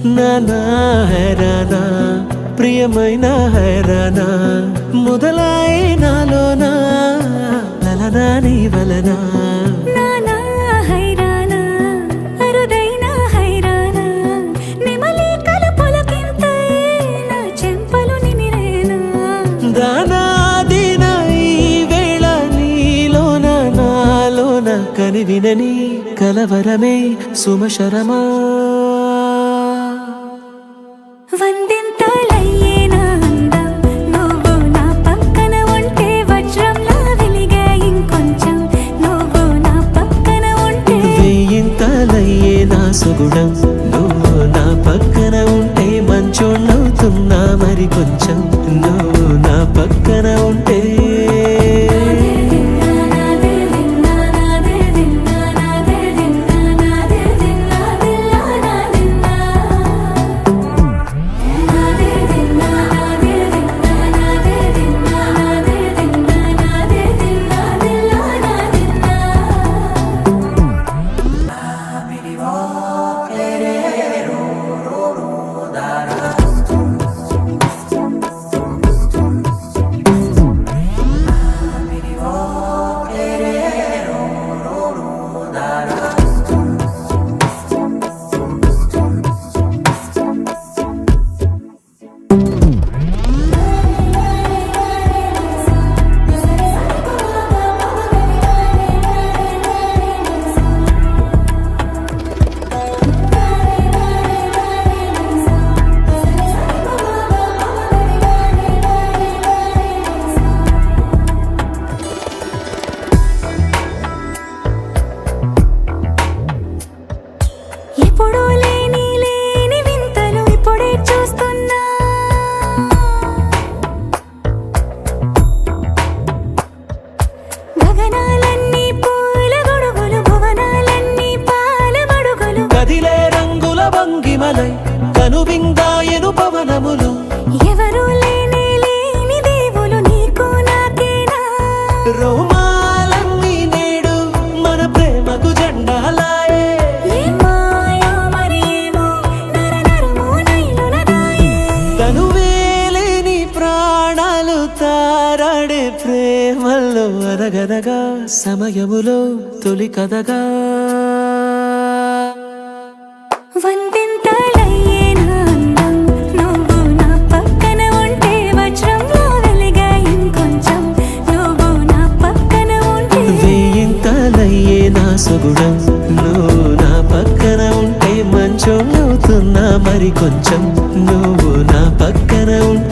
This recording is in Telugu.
నానా హైరానా ప్రియమైన హైరానా మొదలాయి నాలోనా లలనా నీ వలనా నానా హైరానా అరుదైన హైరానా నిమలి కలుపులకింతై నా చెంపలు నిమిరేనా దానా దినా ఈ వేళ నీలోన నాలోన కనివినని కలవరమే సుమశరమా వందింతలయ్యే నా అందం నువ్వు నా పక్కన ఉంటే వజ్రంలా వెలిగే ఇంకొంచెం నువ్వు నా పక్కన ఉంటే వేయింతలయ్యే నా సుగుణం నువ్వు నా పక్కన ఉంటే మంచోణ్ణవుతున్నా మరి కొంచెం నువ్వు నా పక్కన ఉంటే ఎప్పుడూ లేని వింతలు ఇప్పుడే చూస్తున్నా గగనాలన్నీ పూల గొడుగులు భువనాలన్నీ పాల మడుగులు కదిలే రంగుల భంగిమలై కనువిందాయను పవనములు ఎవరూ లేని దేవులు నీకు నాకేనా రోమాలన్నీ నేడు మన ప్రేమకు జెండాలాయే మాయో మరేమో నరనరమో నైలునదాయే తనువేలేని ప్రాణాలు తారాడే ప్రేమల్లో అరగనగా సమయములో తొలి కథగా వందింతలయ్యే నా అందం నువ్వు నా పక్కన ఉంటే వజ్రంలా వెలిగే ఇంకొంచెం నువ్వు నా పక్కన ఉంటే వేయింతలయ్యే నా సుగుణం నువ్వు నా పక్కన ఉంటే మంచోణ్ణవుతున్నా మరి కొంచెం నువ్వు నా పక్కన ఉంటే